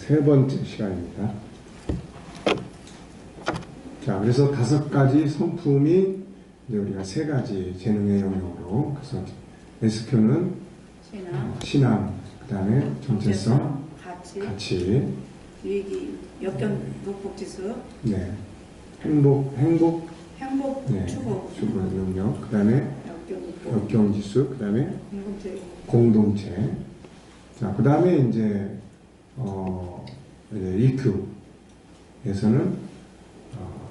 세 번째 시간입니다. 자, 그래서 5가지 성품이 이제 우리가 3가지 재능의 영역으로, 그래서 SQ는 신앙, 그 다음에 정체성, 가치, 위기, 역경, 극복지수, 네, 행복, 네, 추구 능력, 그 다음에 역경지수, 그 다음에 공동체. 자, 그 다음에 이제 EQ에서는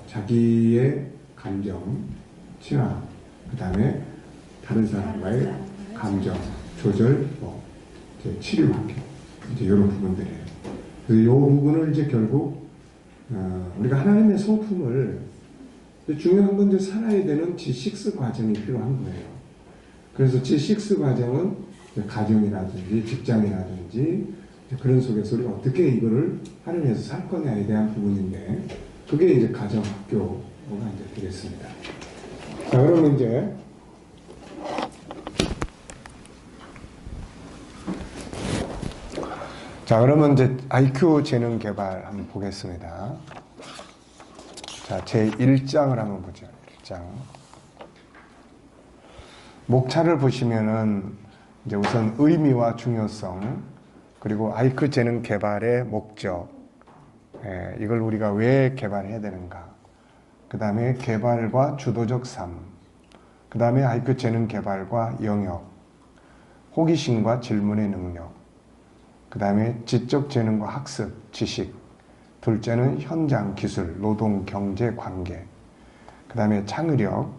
자기의 감정, 친화, 그 다음에 다른 사람과의 감정 조절, 이제 치료, 이제 이런 부분들이에요. 그래서 이 부분을 이제 결국 우리가 하나님의 성품을 중요한 건 이제 살아야 되는 G6 과정이 필요한 거예요. 그래서 G6 과정은 가정이라든지 직장이라든지 그런 속에서 우리가 어떻게 이거를 활용해서 살 거냐에 대한 부분인데, 그게 이제 가정, 학교가 이제 되겠습니다. 자, 그러면 이제 IQ 재능 개발 한번 보겠습니다. 자, 제 1장을 한번 보죠. 1장. 목차를 보시면은 이제 우선 의미와 중요성, 그리고 IQ 재능 개발의 목적, 이걸 우리가 왜 개발해야 되는가, 그 다음에 개발과 주도적 삶, 그 다음에 IQ 재능 개발과 영역, 호기심과 질문의 능력, 그 다음에 지적 재능과 학습, 지식, 둘째는 현장 기술, 노동, 경제, 관계, 그 다음에 창의력,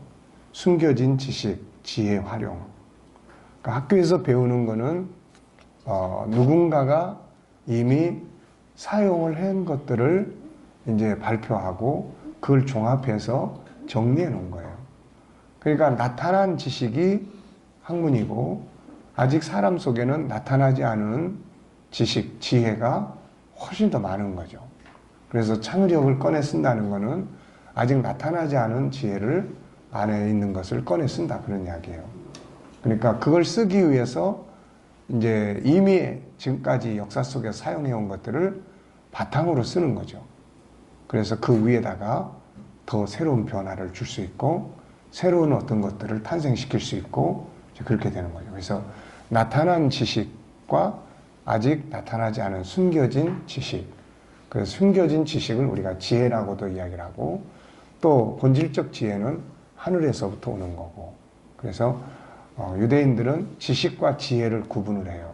숨겨진 지식, 지혜 활용. 그러니까 학교에서 배우는 거는 누군가가 이미 사용을 한 것들을 이제 발표하고 그걸 종합해서 정리해 놓은 거예요. 그러니까 나타난 지식이 학문이고, 아직 사람 속에는 나타나지 않은 지식, 지혜가 훨씬 더 많은 거죠. 그래서 창의력을 꺼내 쓴다는 것은 아직 나타나지 않은 지혜를 안에 있는 것을 꺼내 쓴다, 그런 이야기예요. 그러니까 그걸 쓰기 위해서 이제 이미 지금까지 역사 속에서 사용해 온 것들을 바탕으로 쓰는 거죠. 그래서 그 위에다가 더 새로운 변화를 줄 수 있고, 새로운 어떤 것들을 탄생시킬 수 있고, 그렇게 되는 거죠. 그래서 나타난 지식과 아직 나타나지 않은 숨겨진 지식, 그 숨겨진 지식을 우리가 지혜라고도 이야기를 하고, 또 본질적 지혜는 하늘에서부터 오는 거고, 그래서 유대인들은 지식과 지혜를 구분을 해요.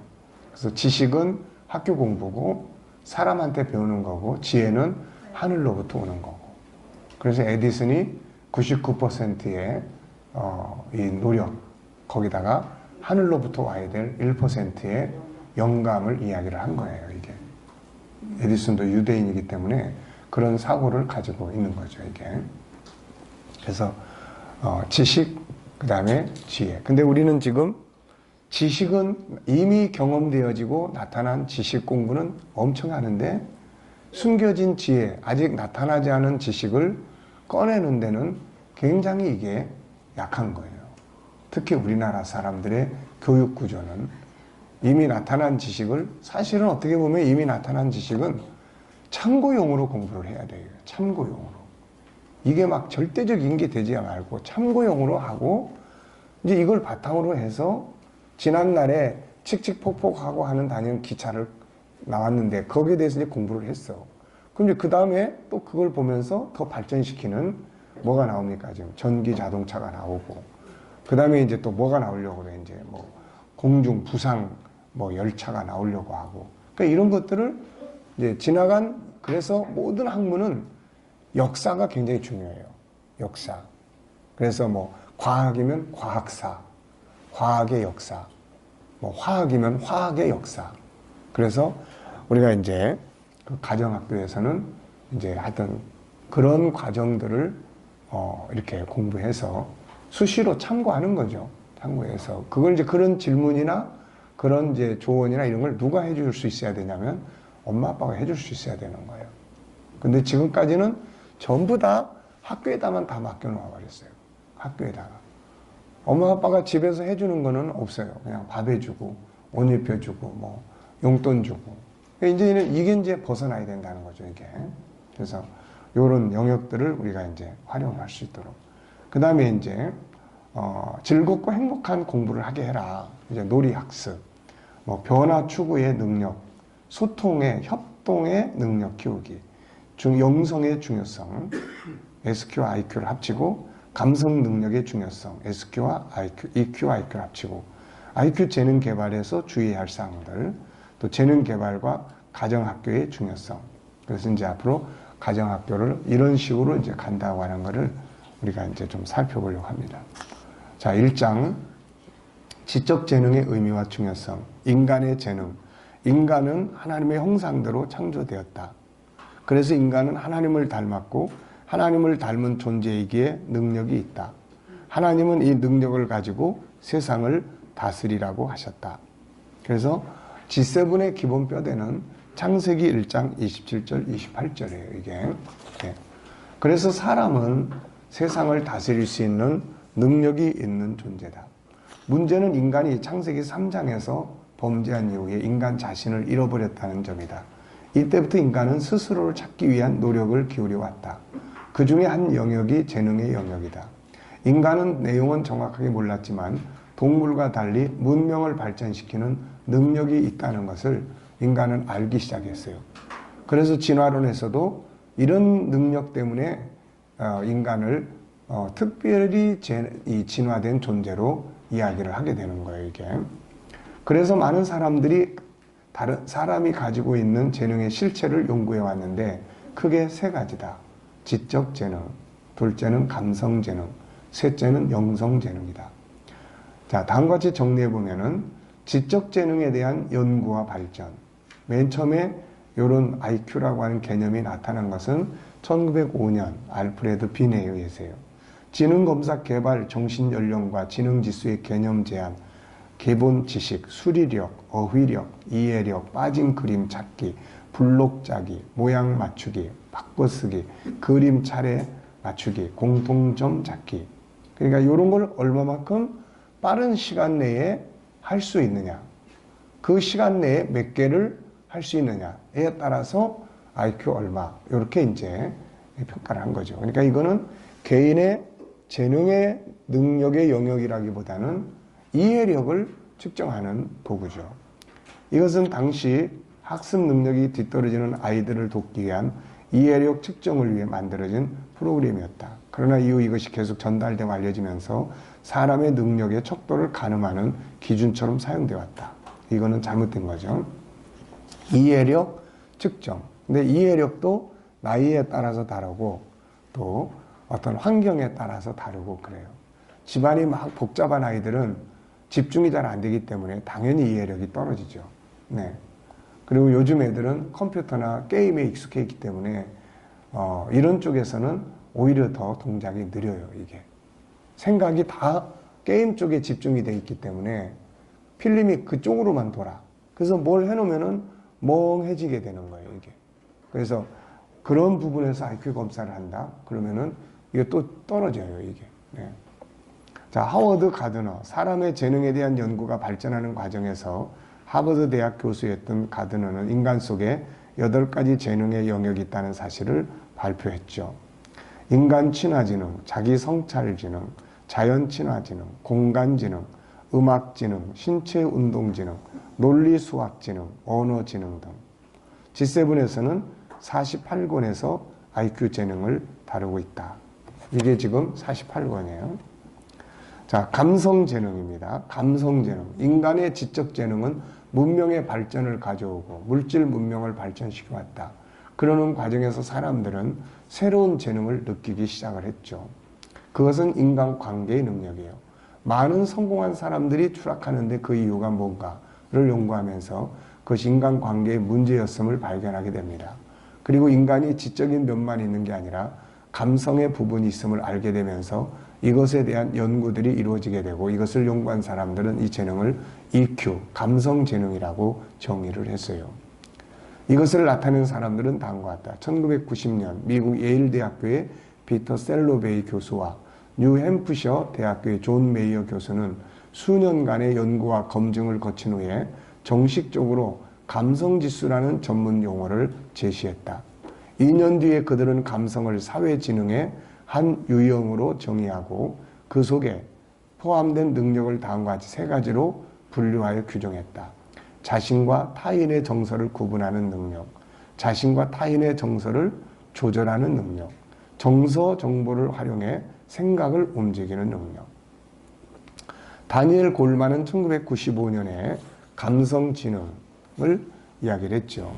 그래서 지식은 학교 공부고 사람한테 배우는 거고, 지혜는 하늘로부터 오는 거고. 그래서 에디슨이 99%의 이 노력, 거기다가 하늘로부터 와야 될 1%의 영감을 이야기를 한 거예요, 이게. 에디슨도 유대인이기 때문에 그런 사고를 가지고 있는 거죠, 이게. 그래서 지식, 그 다음에 지혜. 근데 우리는 지금 지식은 이미 경험되어지고 나타난 지식 공부는 엄청 하는데, 숨겨진 지혜, 아직 나타나지 않은 지식을 꺼내는 데는 굉장히 이게 약한 거예요. 특히 우리나라 사람들의 교육 구조는 이미 나타난 지식을, 사실은 어떻게 보면 이미 나타난 지식은 참고용으로 공부를 해야 돼요. 참고용으로. 이게 막 절대적인 게 되지 말고 참고용으로 하고, 이제 이걸 바탕으로 해서 지난날에 칙칙폭폭하고 하는 다니는 기차를 나왔는데 거기에 대해서 이제 공부를 했어. 그럼 이제 그 다음에 또 그걸 보면서 더 발전시키는 뭐가 나옵니까? 지금 전기 자동차가 나오고, 그 다음에 이제 또 뭐가 나오려고 그래? 이제 뭐 공중 부상 뭐 열차가 나오려고 하고. 그러니까 이런 것들을 이제 지나간, 그래서 모든 학문은 역사가 굉장히 중요해요. 역사. 그래서 뭐 과학이면 과학사, 과학의 역사, 뭐 화학이면 화학의 역사. 그래서 우리가 이제 그 가정학교에서는 이제 하여튼 그런 과정들을 이렇게 공부해서 수시로 참고하는 거죠. 참고해서 그걸 이제 그런 질문이나 그런 이제 조언이나 이런 걸 누가 해줄 수 있어야 되냐면 엄마 아빠가 해줄 수 있어야 되는 거예요. 근데 지금까지는 전부 다 학교에다만 다 맡겨놓아 버렸어요. 학교에다가. 엄마 아빠가 집에서 해주는 거는 없어요. 그냥 밥 해주고 옷 입혀주고 뭐 용돈 주고 이제는 이게 이제 벗어나야 된다는 거죠, 이게. 그래서 이런 영역들을 우리가 이제 활용할 수 있도록. 그 다음에 이제, 즐겁고 행복한 공부를 하게 해라. 이제 놀이학습, 뭐 변화 추구의 능력, 소통의, 협동의 능력 키우기, 영성의 중요성, SQ와 IQ를 합치고, 감성 능력의 중요성, SQ와 IQ, EQ와 IQ를 합치고, IQ 재능 개발에서 주의해야 할 사항들, 또 재능 개발과 가정학교의 중요성. 그래서 이제 앞으로 가정학교를 이런 식으로 이제 간다고 하는 거를 우리가 이제 좀 살펴보려고 합니다. 자, 1장. 지적 재능의 의미와 중요성. 인간의 재능. 인간은 하나님의 형상대로 창조되었다. 그래서 인간은 하나님을 닮았고 하나님을 닮은 존재이기에 능력이 있다. 하나님은 이 능력을 가지고 세상을 다스리라고 하셨다. 그래서 G7의 기본 뼈대는 창세기 1장 27절, 28절이에요, 이게. 네. 그래서 사람은 세상을 다스릴 수 있는 능력이 있는 존재다. 문제는 인간이 창세기 3장에서 범죄한 이후에 인간 자신을 잃어버렸다는 점이다. 이때부터 인간은 스스로를 찾기 위한 노력을 기울여 왔다. 그 중에 한 영역이 재능의 영역이다. 인간은 내용은 정확하게 몰랐지만 동물과 달리 문명을 발전시키는 능력이 있다는 것을 인간은 알기 시작했어요. 그래서 진화론에서도 이런 능력 때문에 인간을 특별히 이 진화된 존재로 이야기를 하게 되는 거예요, 이게. 그래서 많은 사람들이 다른 사람이 가지고 있는 재능의 실체를 연구해 왔는데 크게 세 가지다. 지적 재능, 둘째는 감성 재능, 셋째는 영성 재능이다. 자, 다음과 같이 정리해 보면은 지적 재능에 대한 연구와 발전. 맨 처음에 이런 IQ라고 하는 개념이 나타난 것은 1905년 알프레드 빈에 의해서요. 지능검사 개발, 정신연령과 지능지수의 개념 제안, 기본 지식, 수리력, 어휘력, 이해력, 빠진 그림 찾기, 블록 짜기, 모양 맞추기, 바꿔쓰기, 그림 차례 맞추기, 공통점 찾기. 그러니까 이런 걸 얼마만큼 빠른 시간 내에 할 수 있느냐, 그 시간 내에 몇 개를 할 수 있느냐에 따라서 IQ 얼마, 이렇게 이제 평가를 한 거죠. 그러니까 이거는 개인의 재능의 능력의 영역이라기보다는 이해력을 측정하는 도구죠. 이것은 당시 학습 능력이 뒤떨어지는 아이들을 돕기 위한 이해력 측정을 위해 만들어진 프로그램이었다. 그러나 이후 이것이 계속 전달되고 알려지면서 사람의 능력의 척도를 가늠하는 기준처럼 사용되어 왔다. 이거는 잘못된 거죠. 이해력 측정. 근데 이해력도 나이에 따라서 다르고 또 어떤 환경에 따라서 다르고 그래요. 집안이 막 복잡한 아이들은 집중이 잘 안 되기 때문에 당연히 이해력이 떨어지죠. 네. 그리고 요즘 애들은 컴퓨터나 게임에 익숙해 있기 때문에 이런 쪽에서는 오히려 더 동작이 느려요, 이게. 생각이 다 게임 쪽에 집중이 돼 있기 때문에 필름이 그쪽으로만 돌아. 그래서 뭘 해놓으면은 멍해지게 되는 거예요, 이게. 그래서 그런 부분에서 IQ 검사를 한다? 그러면은 이게 또 떨어져요, 이게. 네. 자, 하워드 가드너. 사람의 재능에 대한 연구가 발전하는 과정에서 하버드 대학 교수였던 가드너는 인간 속에 8가지 재능의 영역이 있다는 사실을 발표했죠. 인간 친화지능, 자기 성찰지능, 자연 친화지능, 공간지능, 음악지능, 신체 운동지능, 논리수학지능, 언어지능 등. G7에서는 48권에서 IQ 재능을 다루고 있다. 이게 지금 48권이에요. 자, 감성재능입니다. 감성재능. 인간의 지적 재능은 문명의 발전을 가져오고 물질 문명을 발전시켜 왔다. 그러는 과정에서 사람들은 새로운 재능을 느끼기 시작을 했죠. 그것은 인간관계의 능력이에요. 많은 성공한 사람들이 추락하는데 그 이유가 뭔가를 연구하면서 그것이 인간관계의 문제였음을 발견하게 됩니다. 그리고 인간이 지적인 면만 있는 게 아니라 감성의 부분이 있음을 알게 되면서 이것에 대한 연구들이 이루어지게 되고 이것을 연구한 사람들은 이 재능을 EQ, 감성재능이라고 정의를 했어요. 이것을 나타낸 사람들은 다음과 같다. 1990년 미국 예일대학교의 피터 셀로베이 교수와 뉴햄프셔 대학교의 존 메이어 교수는 수년간의 연구와 검증을 거친 후에 정식적으로 감성지수라는 전문 용어를 제시했다. 2년 뒤에 그들은 감성을 사회지능의 한 유형으로 정의하고 그 속에 포함된 능력을 다음과 같이 세 가지로 분류하여 규정했다. 자신과 타인의 정서를 구분하는 능력, 자신과 타인의 정서를 조절하는 능력, 정서 정보를 활용해 생각을 움직이는 능력. 다니엘 골만은 1995년에 감성지능을 이야기를 했죠.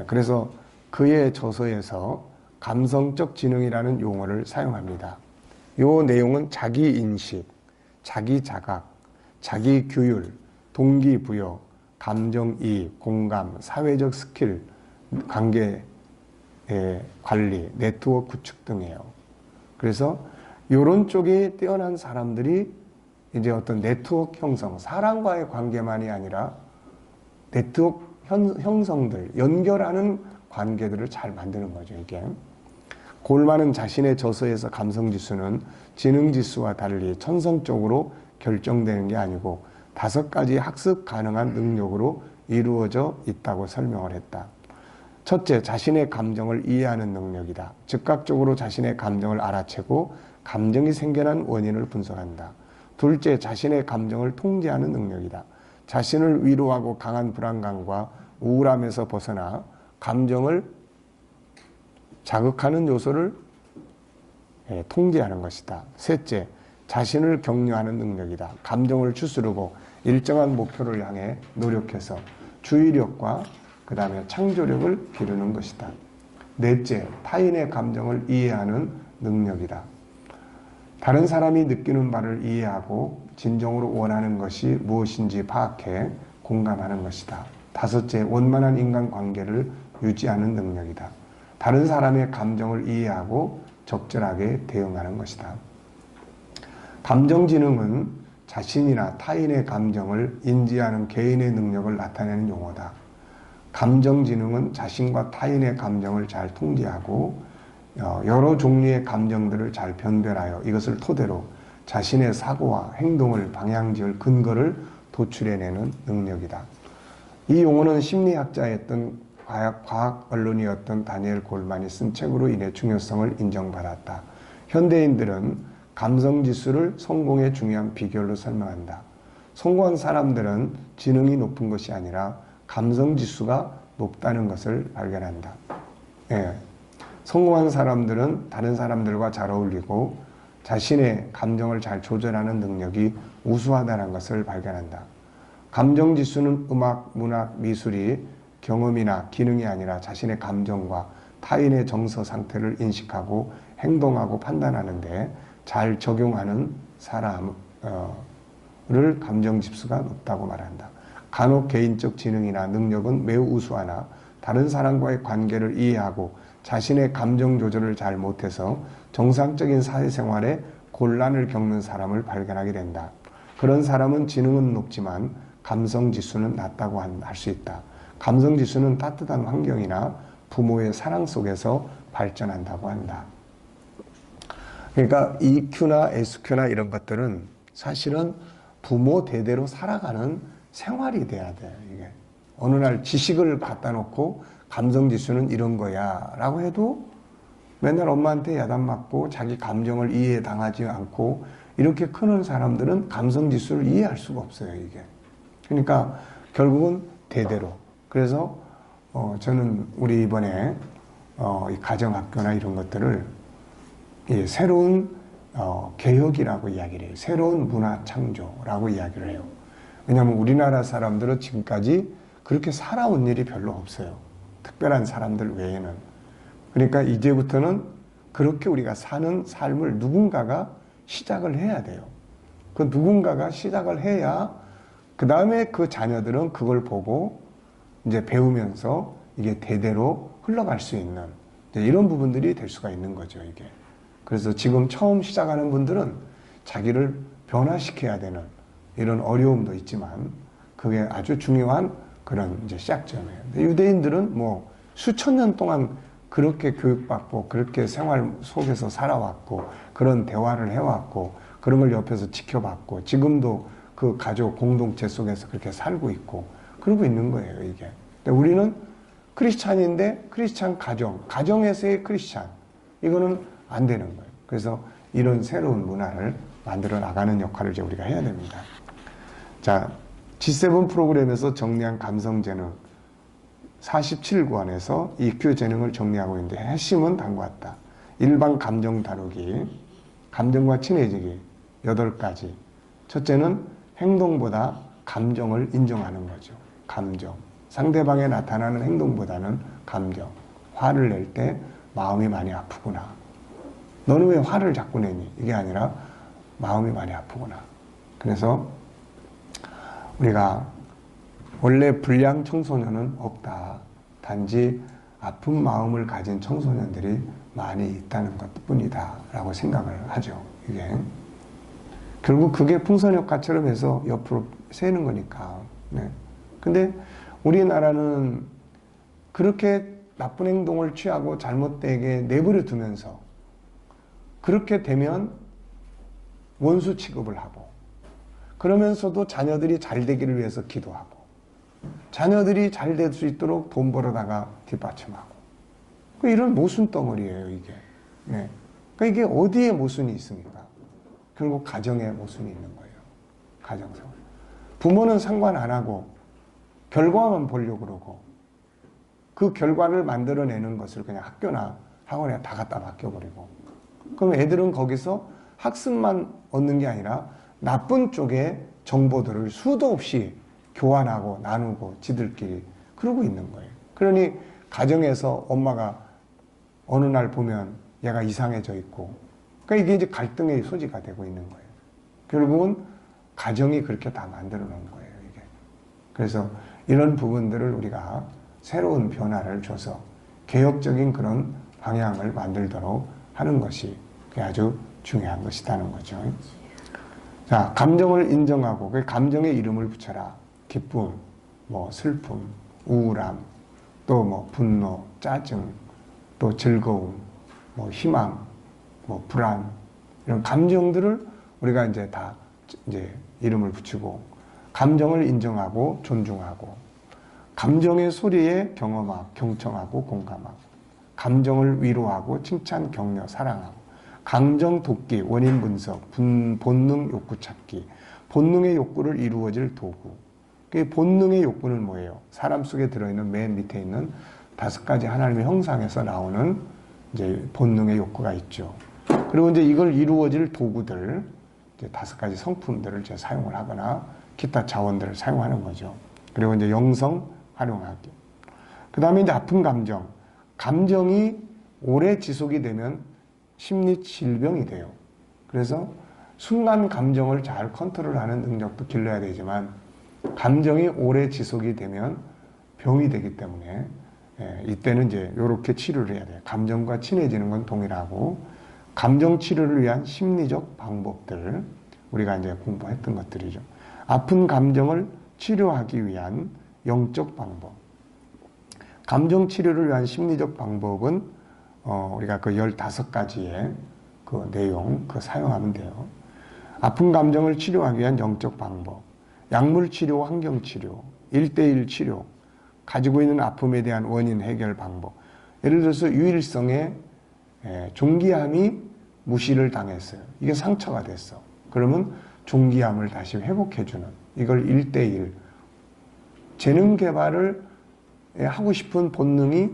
그래서 그의 저서에서 감성적 지능이라는 용어를 사용합니다. 이 내용은 자기인식, 자기자각, 자기규율, 동기부여, 감정이입, 공감, 사회적 스킬, 관계 관리, 네트워크 구축 등이에요. 그래서 이런 쪽이 뛰어난 사람들이 이제 어떤 네트워크 형성, 사람과의 관계만이 아니라 네트워크 형성들, 연결하는 관계들을 잘 만드는 거죠, 이게. 골만은 자신의 저서에서 감성지수는 지능지수와 달리 천성적으로 결정되는 게 아니고 5가지 학습 가능한 능력으로 이루어져 있다고 설명을 했다. 첫째, 자신의 감정을 이해하는 능력이다. 즉각적으로 자신의 감정을 알아채고 감정이 생겨난 원인을 분석한다. 둘째, 자신의 감정을 통제하는 능력이다. 자신을 위로하고 강한 불안감과 우울함에서 벗어나 감정을 자극하는 요소를 통제하는 것이다. 셋째, 자신을 격려하는 능력이다. 감정을 추스르고 일정한 목표를 향해 노력해서 주의력과 그 다음에 창조력을 기르는 것이다. 넷째, 타인의 감정을 이해하는 능력이다. 다른 사람이 느끼는 바를 이해하고 진정으로 원하는 것이 무엇인지 파악해 공감하는 것이다. 다섯째, 원만한 인간관계를 유지하는 능력이다. 다른 사람의 감정을 이해하고 적절하게 대응하는 것이다. 감정지능은 자신이나 타인의 감정을 인지하는 개인의 능력을 나타내는 용어다. 감정지능은 자신과 타인의 감정을 잘 통제하고 여러 종류의 감정들을 잘 변별하여 이것을 토대로 자신의 사고와 행동을 방향지을 근거를 도출해내는 능력이다. 이 용어는 심리학자였던 과학 언론이었던 다니엘 골만이 쓴 책으로 인해 중요성을 인정받았다. 현대인들은 감성지수를 성공의 중요한 비결로 설명한다. 성공한 사람들은 지능이 높은 것이 아니라 감성지수가 높다는 것을 발견한다. 성공한 사람들은 다른 사람들과 잘 어울리고 자신의 감정을 잘 조절하는 능력이 우수하다는 것을 발견한다. 감정지수는 음악, 문학, 미술이 경험이나 기능이 아니라 자신의 감정과 타인의 정서 상태를 인식하고 행동하고 판단하는데 잘 적용하는 사람을 감정지수가 높다고 말한다. 간혹 개인적 지능이나 능력은 매우 우수하나 다른 사람과의 관계를 이해하고 자신의 감정 조절을 잘 못해서 정상적인 사회생활에 곤란을 겪는 사람을 발견하게 된다. 그런 사람은 지능은 높지만 감성지수는 낮다고 할 수 있다. 감성지수는 따뜻한 환경이나 부모의 사랑 속에서 발전한다고 한다. 그러니까 EQ나 SQ나 이런 것들은 사실은 부모 대대로 살아가는 생활이 돼야 돼. 이게 어느 날 지식을 갖다 놓고 감성지수는 이런 거야 라고 해도 맨날 엄마한테 야단 맞고 자기 감정을 이해당하지 않고 이렇게 크는 사람들은 감성지수를 이해할 수가 없어요. 이게 그러니까 결국은 대대로. 그래서 저는 우리 이번에 이 가정학교나 이런 것들을 새로운 개혁이라고 이야기를 해요. 새로운 문화 창조라고 이야기를 해요. 왜냐하면 우리나라 사람들은 지금까지 그렇게 살아온 일이 별로 없어요. 특별한 사람들 외에는. 그러니까 이제부터는 그렇게 우리가 사는 삶을 누군가가 시작을 해야 돼요. 그 누군가가 시작을 해야 그 다음에 그 자녀들은 그걸 보고 이제 배우면서 이게 대대로 흘러갈 수 있는 이런 부분들이 될 수가 있는 거죠, 이게. 그래서 지금 처음 시작하는 분들은 자기를 변화시켜야 되는 이런 어려움도 있지만 그게 아주 중요한 그런 이제 시작점이에요. 근데 유대인들은 뭐 수천 년 동안 그렇게 교육받고 그렇게 생활 속에서 살아왔고 그런 대화를 해왔고 그런 걸 옆에서 지켜봤고 지금도 그 가족 공동체 속에서 그렇게 살고 있고 그러고 있는 거예요, 이게. 근데 우리는 크리스찬인데 크리스찬 가정에서의 크리스찬, 이거는 안 되는 거예요. 그래서 이런 새로운 문화를 만들어 나가는 역할을 이제 우리가 해야 됩니다. 자, G7 프로그램에서 정리한 감성재능 47권에서 EQ 재능을 정리하고 있는데 핵심은 다음과 같다. 일반 감정 다루기, 감정과 친해지기 8가지. 첫째는 행동보다 감정을 인정하는 거죠. 감정. 상대방에 나타나는 행동보다는 감정. 화를 낼 때 마음이 많이 아프구나. 너는 왜 화를 자꾸 내니? 이게 아니라 마음이 많이 아프구나. 그래서 우리가 원래 불량 청소년은 없다. 단지 아픈 마음을 가진 청소년들이 많이 있다는 것뿐이다 라고 생각을 하죠. 이게 결국 그게 풍선효과처럼 해서 옆으로 새는 거니까. 네. 근데 우리나라는 그렇게 나쁜 행동을 취하고 잘못되게 내버려 두면서 그렇게 되면 원수 취급을 하고, 그러면서도 자녀들이 잘 되기를 위해서 기도하고, 자녀들이 잘 될 수 있도록 돈 벌어다가 뒷받침하고, 이런 모순 덩어리예요, 이게. 네. 그러니까 이게 어디에 모순이 있습니까? 결국 가정에 모순이 있는 거예요. 가정생활. 부모는 상관 안 하고 결과만 보려고 그러고, 그 결과를 만들어내는 것을 그냥 학교나 학원에 다 갖다 맡겨버리고, 그럼 애들은 거기서 학습만 얻는 게 아니라 나쁜 쪽의 정보들을 수도 없이 교환하고 나누고 지들끼리 그러고 있는 거예요. 그러니 가정에서 엄마가 어느 날 보면 얘가 이상해져 있고, 그러니까 이게 이제 갈등의 소지가 되고 있는 거예요. 결국은 가정이 그렇게 다 만들어 놓은 거예요, 이게. 그래서 이런 부분들을 우리가 새로운 변화를 줘서 개혁적인 그런 방향을 만들도록 하는 것이 아주 중요한 것이라는 거죠. 자, 감정을 인정하고 그 감정에 이름을 붙여라. 기쁨, 뭐 슬픔, 우울함, 또 뭐 분노, 짜증, 또 즐거움, 뭐 희망, 뭐 불안, 이런 감정들을 우리가 이제 다 이제 이름을 붙이고, 감정을 인정하고 존중하고, 감정의 소리에 경청하고 공감하고, 감정을 위로하고 칭찬, 격려, 사랑하고, 감정 돕기, 원인 분석, 본능 욕구 찾기, 본능의 욕구를 이루어질 도구. 그 본능의 욕구는 뭐예요? 사람 속에 들어있는 맨 밑에 있는 5가지 하나님의 형상에서 나오는 이제 본능의 욕구가 있죠. 그리고 이제 이걸 이루어질 도구들, 이제 5가지 성품들을 이제 사용을 하거나 기타 자원들을 사용하는 거죠. 그리고 이제 영성 활용하기. 그 다음에 이제 아픈 감정. 감정이 오래 지속이 되면 심리 질병이 돼요. 그래서 순간 감정을 잘 컨트롤하는 능력도 길러야 되지만, 감정이 오래 지속이 되면 병이 되기 때문에 이때는 이제 이렇게 치료를 해야 돼요. 감정과 친해지는 건 동일하고, 감정 치료를 위한 심리적 방법들, 우리가 이제 공부했던 것들이죠. 아픈 감정을 치료하기 위한 영적 방법. 감정 치료를 위한 심리적 방법은 우리가 그 15가지의 그 내용 사용하면 돼요. 아픈 감정을 치료하기 위한 영적 방법. 약물 치료, 환경 치료, 1:1 치료, 가지고 있는 아픔에 대한 원인 해결 방법. 예를 들어서 유일성의 종기함이 무시를 당했어요. 이게 상처가 됐어. 그러면 종기함을 다시 회복해주는, 이걸 1:1. 재능 개발을 하고 싶은 본능이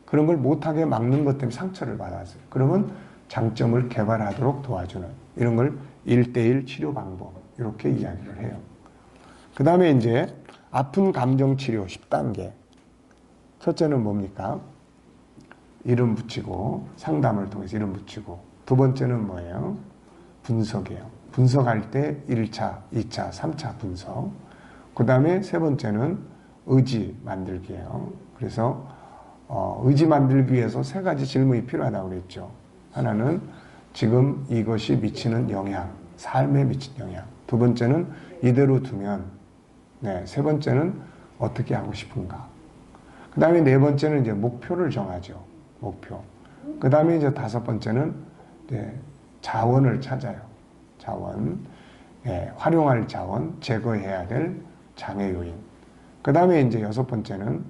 그런 걸 못하게 막는 것 때문에 상처를 받았어요. 그러면 장점을 개발하도록 도와주는, 이런 걸 1:1 치료 방법, 이렇게 이야기를 해요. 그 다음에 이제 아픈 감정 치료 10단계. 첫째는 뭡니까? 이름 붙이고, 상담을 통해서 이름 붙이고. 두 번째는 뭐예요? 분석이에요. 분석할 때 1차, 2차, 3차 분석. 그 다음에 세 번째는 의지 만들기예요. 그래서 의지 만들기 위해서 3가지 질문이 필요하다고 그랬죠. 하나는 지금 이것이 미치는 영향, 삶에 미친 영향. 두 번째는 이대로 두면, 세 번째는 어떻게 하고 싶은가. 그 다음에 4번째는 이제 목표를 정하죠. 목표. 그 다음에 이제 5번째는 자원을 찾아요. 자원. 활용할 자원, 제거해야 될 장애 요인. 그 다음에 이제 여섯 번째는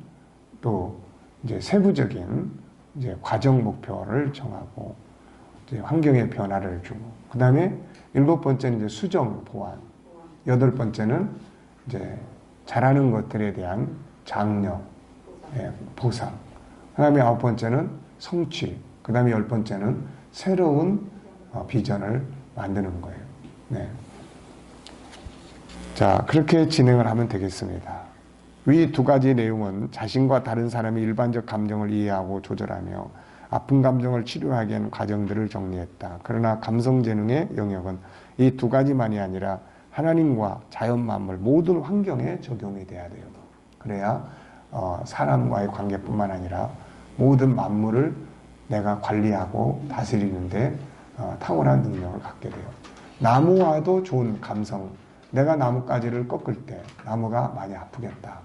또 이제 세부적인 이제 과정 목표를 정하고 이제 환경의 변화를 주고, 그 다음에 일곱 번째는 이제 수정 보완, 여덟 번째는 이제 잘하는 것들에 대한 장려, 보상, 그 다음에 아홉 번째는 성취, 그 다음에 열 번째는 새로운 비전을 만드는 거예요. 네. 자, 그렇게 진행을 하면 되겠습니다. 위 두 가지 내용은 자신과 다른 사람의 일반적 감정을 이해하고 조절하며 아픈 감정을 치료하기 위한 과정들을 정리했다. 그러나 감성재능의 영역은 이 두 가지만이 아니라 하나님과 자연 만물 모든 환경에 적용이 돼야 돼요. 그래야 사람과의 관계뿐만 아니라 모든 만물을 내가 관리하고 다스리는데 탁월한 능력을 갖게 돼요. 나무와도 좋은 감성, 내가 나뭇가지를 꺾을 때 나무가 많이 아프겠다.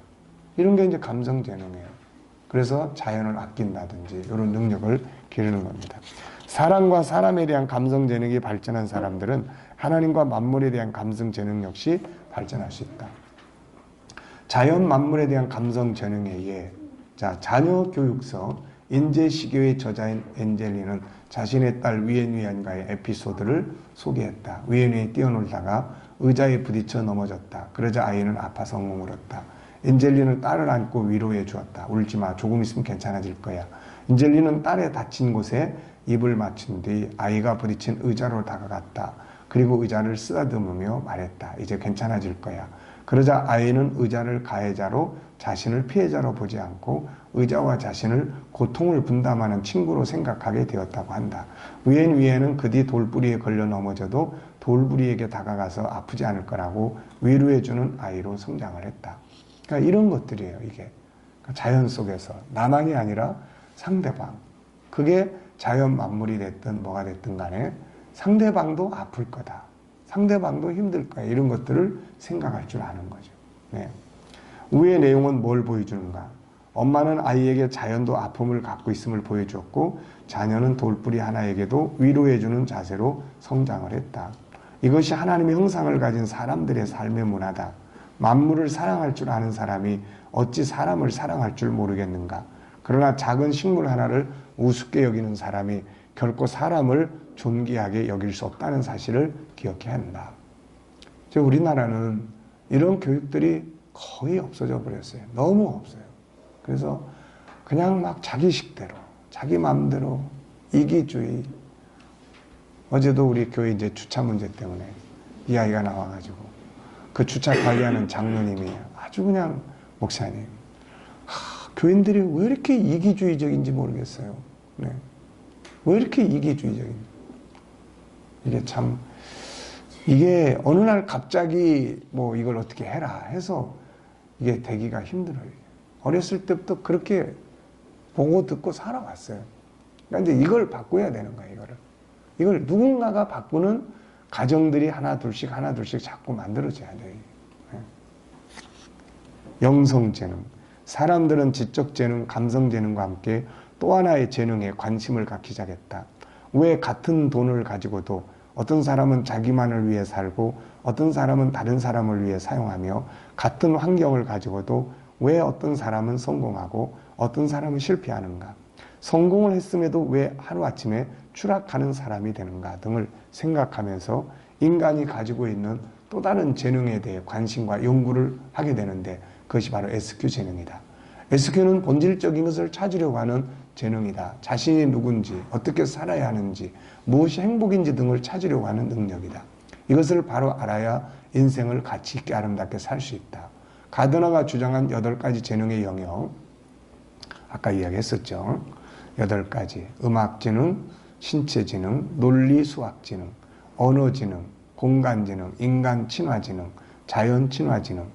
이런 게 이제 감성재능이에요. 그래서 자연을 아낀다든지 이런 능력을 기르는 겁니다. 사람과 사람에 대한 감성재능이 발전한 사람들은 하나님과 만물에 대한 감성재능 역시 발전할 수 있다. 자연 만물에 대한 감성재능에 의해 자녀 교육서 인재시교의 저자인 엔젤리는 자신의 딸 위엔위안과의 에피소드를 소개했다. 위엔위안이 뛰어놀다가 의자에 부딪혀 넘어졌다. 그러자 아이는 아파서 엉엉 울었다. 엔젤리는 딸을 안고 위로해 주었다. 울지마, 조금 있으면 괜찮아질 거야. 엔젤리는 딸의 다친 곳에 입을 맞춘 뒤 아이가 부딪힌 의자로 다가갔다. 그리고 의자를 쓰다듬으며 말했다. 이제 괜찮아질 거야. 그러자 아이는 의자를 가해자로 자신을 피해자로 보지 않고 의자와 자신을 고통을 분담하는 친구로 생각하게 되었다고 한다. 위에는 그 뒤 돌부리에 걸려 넘어져도 돌부리에게 다가가서 아프지 않을 거라고 위로해주는 아이로 성장을 했다. 그러니까 이런 것들이에요, 이게. 자연 속에서 나만이 아니라 상대방. 그게 자연 만물이 됐든 뭐가 됐든 간에 상대방도 아플 거다. 상대방도 힘들 거야. 이런 것들을 생각할 줄 아는 거죠. 네. 위의 내용은 뭘 보여주는가? 엄마는 아이에게 자연도 아픔을 갖고 있음을 보여주었고 자녀는 돌뿌리 하나에게도 위로해주는 자세로 성장을 했다. 이것이 하나님의 형상을 가진 사람들의 삶의 문화다. 만물을 사랑할 줄 아는 사람이 어찌 사람을 사랑할 줄 모르겠는가? 그러나 작은 식물 하나를 우습게 여기는 사람이 결코 사람을 존귀하게 여길 수 없다는 사실을 기억해야 한다. 우리나라는 이런 교육들이 거의 없어져 버렸어요. 너무 없어요. 그래서 그냥 막 자기식대로, 자기 마음대로, 이기주의. 어제도 우리 교회 이제 주차 문제 때문에 이 아이가 나와가지고 그 주차 관리하는 장로님이 아주 그냥 목사님, 교인들이 왜 이렇게 이기주의적인지 모르겠어요. 네. 왜 이렇게 이기주의적인지. 이게 어느 날 갑자기 뭐 이걸 어떻게 해라 해서 이게 되기가 힘들어요. 어렸을 때부터 그렇게 보고 듣고 살아왔어요. 그러니까 이제 이걸 바꿔야 되는 거예요, 이걸 누군가가 바꾸는 가정들이 하나 둘씩 자꾸 만들어져야 돼요. 영성재능. 사람들은 지적재능, 감성재능과 함께 또 하나의 재능에 관심을 갖기 시작했다. 왜 같은 돈을 가지고도 어떤 사람은 자기만을 위해 살고 어떤 사람은 다른 사람을 위해 사용하며 같은 환경을 가지고도 왜 어떤 사람은 성공하고 어떤 사람은 실패하는가? 성공을 했음에도 왜 하루아침에 추락하는 사람이 되는가 등을 생각하면서 인간이 가지고 있는 또 다른 재능에 대해 관심과 연구를 하게 되는데 그것이 바로 SQ 재능이다. SQ는 본질적인 것을 찾으려고 하는 재능이다. 자신이 누군지, 어떻게 살아야 하는지, 무엇이 행복인지 등을 찾으려고 하는 능력이다. 이것을 바로 알아야 인생을 가치 있게 아름답게 살 수 있다. 가드너가 주장한 8가지 재능의 영역, 아까 이야기했었죠. 8가지. 음악지능, 신체지능, 논리수학지능, 언어지능, 공간지능, 인간친화지능, 자연친화지능,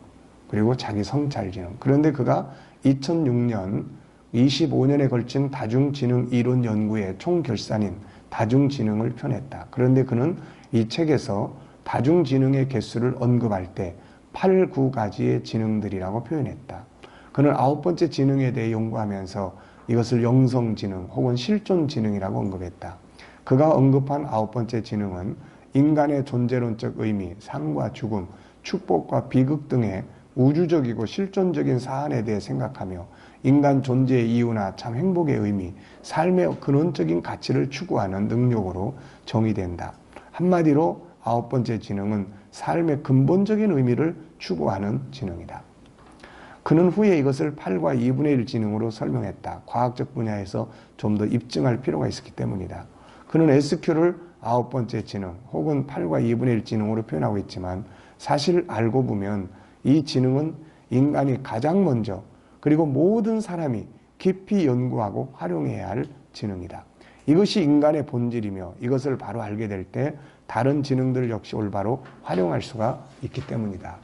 그리고 자기성찰지능. 그런데 그가 2006년 25년에 걸친 다중지능 이론 연구의 총결산인 다중지능을 펴냈다. 그런데 그는 이 책에서 다중지능의 개수를 언급할 때 8, 9가지의 지능들이라고 표현했다. 그는 9번째 지능에 대해 연구하면서 이것을 영성지능 혹은 실존지능이라고 언급했다. 그가 언급한 9번째 지능은 인간의 존재론적 의미, 삶과 죽음, 축복과 비극 등의 우주적이고 실존적인 사안에 대해 생각하며 인간 존재의 이유나 참 행복의 의미, 삶의 근원적인 가치를 추구하는 능력으로 정의된다. 한마디로 9번째 지능은 삶의 근본적인 의미를 추구하는 지능이다. 그는 후에 이것을 8과 2분의 1 지능으로 설명했다. 과학적 분야에서 좀 더 입증할 필요가 있었기 때문이다. 그는 SQ를 9번째 지능 혹은 8과 2분의 1 지능으로 표현하고 있지만 사실 알고 보면 이 지능은 인간이 가장 먼저 그리고 모든 사람이 깊이 연구하고 활용해야 할 지능이다. 이것이 인간의 본질이며 이것을 바로 알게 될 때 다른 지능들 역시 올바로 활용할 수가 있기 때문이다.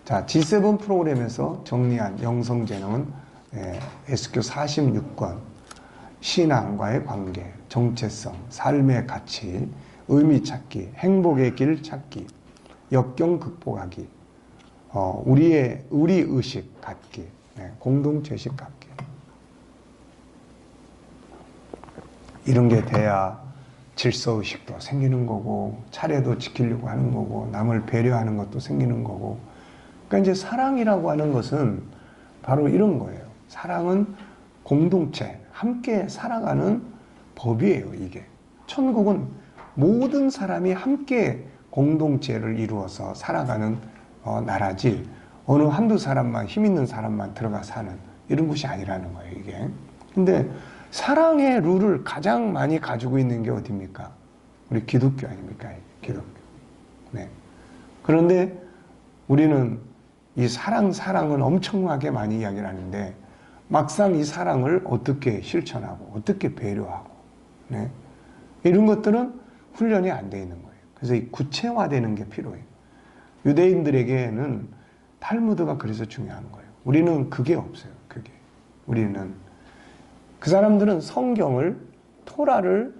자, G7 프로그램에서 정리한 영성재능은 SQ 46권, 신앙과의 관계, 정체성, 삶의 가치, 의미 찾기, 행복의 길 찾기, 역경 극복하기, 우리 의식 갖기, 공동체식 갖기. 이런 게 돼야 질서의식도 생기는 거고, 차례도 지키려고 하는 거고, 남을 배려하는 것도 생기는 거고. 그러니까 이제 사랑이라고 하는 것은 바로 이런 거예요. 사랑은 공동체, 함께 살아가는 법이에요, 이게. 천국은 모든 사람이 함께 공동체를 이루어서 살아가는 나라지, 어느 한두 사람만, 힘 있는 사람만 들어가 사는 이런 곳이 아니라는 거예요, 이게. 근데 사랑의 룰을 가장 많이 가지고 있는 게 어디입니까? 우리 기독교 아닙니까? 기독교. 네. 그런데 우리는 이 사랑은 엄청나게 많이 이야기를 하는데 막상 이 사랑을 어떻게 실천하고 어떻게 배려하고 네. 이런 것들은 훈련이 안 돼 있는 거예요. 그래서 이 구체화되는 게 필요해요. 유대인들에게는 탈무드가 그래서 중요한 거예요. 우리는 그게 없어요. 그게. 우리는 그 사람들은 성경을 토라를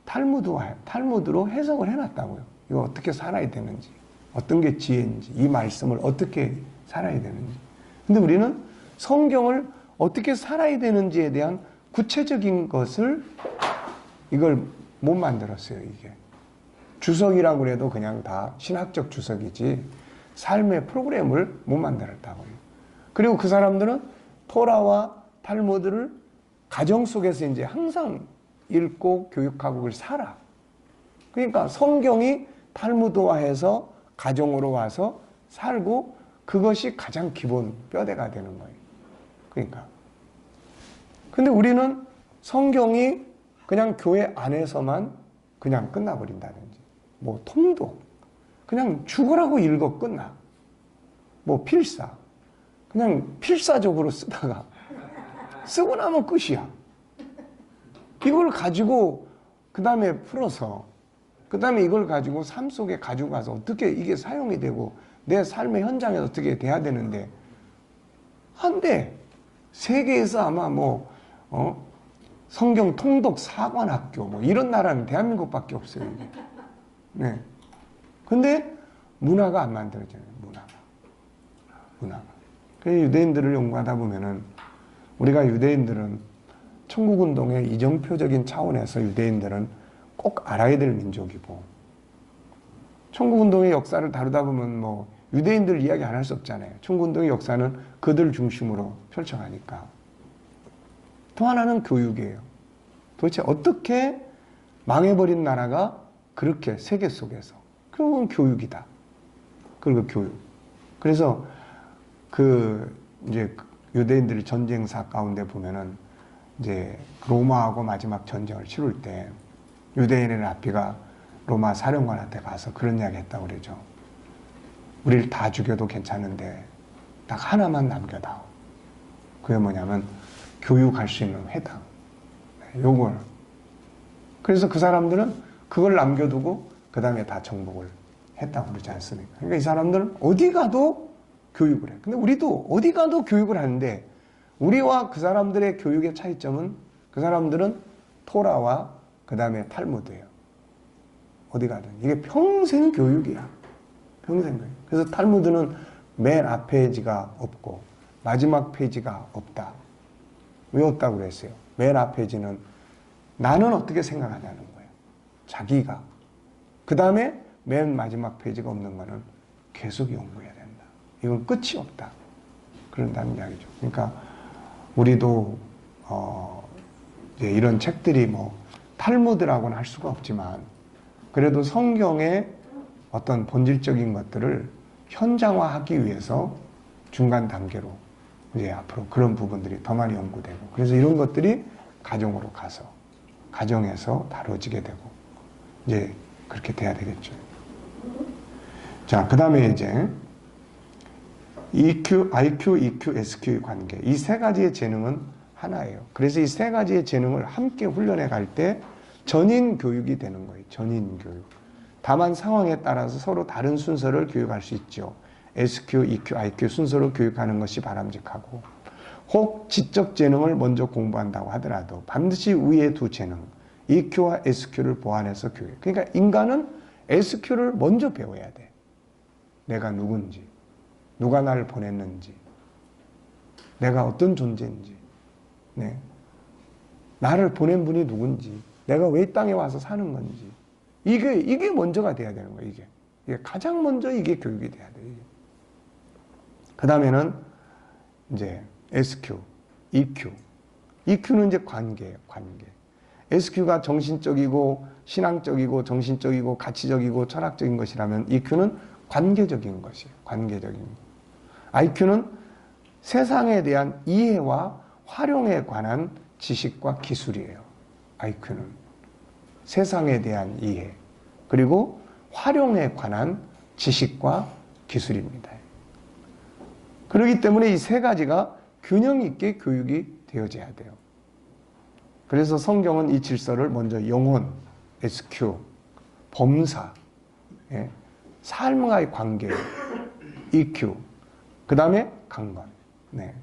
탈무드로 해석을 해놨다고요. 이거 어떻게 살아야 되는지, 어떤 게 지혜인지, 이 말씀을 어떻게 살아야 되는지. 근데 우리는 성경을 어떻게 살아야 되는지에 대한 구체적인 것을 이걸 못 만들었어요. 이게 주석이라고 해도 그냥 다 신학적 주석이지 삶의 프로그램을 못 만들었다고요. 그리고 그 사람들은 토라와 탈무드를 가정 속에서 이제 항상 읽고 교육하고 그걸 살아. 그러니까 성경이 탈무드화해서 가정으로 와서 살고 그것이 가장 기본 뼈대가 되는 거예요. 그러니까. 근데 우리는 성경이 그냥 교회 안에서만 그냥 끝나버린다든지, 뭐 통독, 그냥 죽으라고 읽어 끝나. 뭐 필사, 그냥 필사적으로 쓰다가 쓰고 나면 끝이야. 이걸 가지고 그 다음에 풀어서 그 다음에 이걸 가지고 삶 속에 가지고 가서 어떻게 이게 사용이 되고 내 삶의 현장에서 어떻게 돼야 되는데 한데 세계에서 아마 성경 통독 사관학교 뭐 이런 나라는 대한민국밖에 없어요. 이게. 네. 근데 문화가 안 만들어져요. 문화가. 그래서 유대인들을 연구하다 보면은 우리가 유대인들은 천국운동의 이정표적인 차원에서 유대인들은 꼭 알아야 될 민족이고 천국운동의 역사를 다루다 보면 뭐 유대인들 이야기 안 할 수 없잖아요. 천국운동의 역사는 그들 중심으로 펼쳐가니까. 또 하나는 교육이에요. 도대체 어떻게 망해버린 나라가 그렇게 세계 속에서. 그건 교육이다. 그리고 교육. 그래서 이제 유대인들이 전쟁사 가운데 보면은 이제 로마하고 마지막 전쟁을 치룰 때 유대인의 라피가 로마 사령관한테 가서 그런 이야기 했다고 그러죠. 우리를 다 죽여도 괜찮은데 딱 하나만 남겨다오. 그게 뭐냐면 교육할 수 있는 회당. 요걸. 그래서 그 사람들은 그걸 남겨두고 그 다음에 다 정복을 했다고 그러지 않습니까? 그러니까 이 사람들은 어디 가도 교육을 해. 근데 우리도 어디 가도 교육을 하는데 우리와 그 사람들의 교육의 차이점은 그 사람들은 토라와 그 다음에 탈무드예요. 어디 가든. 이게 평생 교육이야. 평생 교육. 그래서 탈무드는 맨 앞 페이지가 없고 마지막 페이지가 없다. 왜 없다고 그랬어요? 맨 앞 페이지는 나는 어떻게 생각하냐는 거예요. 자기가. 그 다음에 맨 마지막 페이지가 없는 거는 계속 연구해야 된다. 이건 끝이 없다. 그런다는 이야기죠. 그러니까 우리도 이제 이런 책들이 뭐 탈무드라고는 할 수가 없지만 그래도 성경의 어떤 본질적인 것들을 현장화하기 위해서 중간 단계로 이제 앞으로 그런 부분들이 더 많이 연구되고 그래서 이런 것들이 가정으로 가서 가정에서 다뤄지게 되고 이제 그렇게 돼야 되겠죠. 자, 그 다음에 이제 EQ, IQ, EQ, SQ의 관계. 이 세 가지의 재능은 하나예요. 그래서 이 세 가지의 재능을 함께 훈련해 갈 때 전인 교육이 되는 거예요. 전인 교육. 다만 상황에 따라서 서로 다른 순서를 교육할 수 있죠. SQ, EQ, IQ 순서로 교육하는 것이 바람직하고 혹 지적 재능을 먼저 공부한다고 하더라도 반드시 위의 두 재능, EQ와 SQ를 보완해서 교육. 그러니까 인간은 SQ를 먼저 배워야 돼. 내가 누군지, 누가 나를 보냈는지, 내가 어떤 존재인지, 네. 나를 보낸 분이 누군지, 내가 왜 이 땅에 와서 사는 건지, 이게 먼저가 돼야 되는 거예요. 이게 가장 먼저 이게 교육이 돼야 돼. 그 다음에는 이제 SQ, EQ. EQ는 이제 관계예요, 관계. SQ가 정신적이고 신앙적이고 정신적이고 가치적이고 철학적인 것이라면 EQ는 관계적인 것이에요. 관계적인 것. IQ는 세상에 대한 이해와 활용에 관한 지식과 기술이에요. IQ는 세상에 대한 이해 그리고 활용에 관한 지식과 기술입니다. 그렇기 때문에 이 세 가지가 균형 있게 교육이 되어져야 돼요. 그래서 성경은 이 질서를 먼저 영혼, SQ, 범사, 삶과의 관계, EQ, 그 다음에 강건. 네.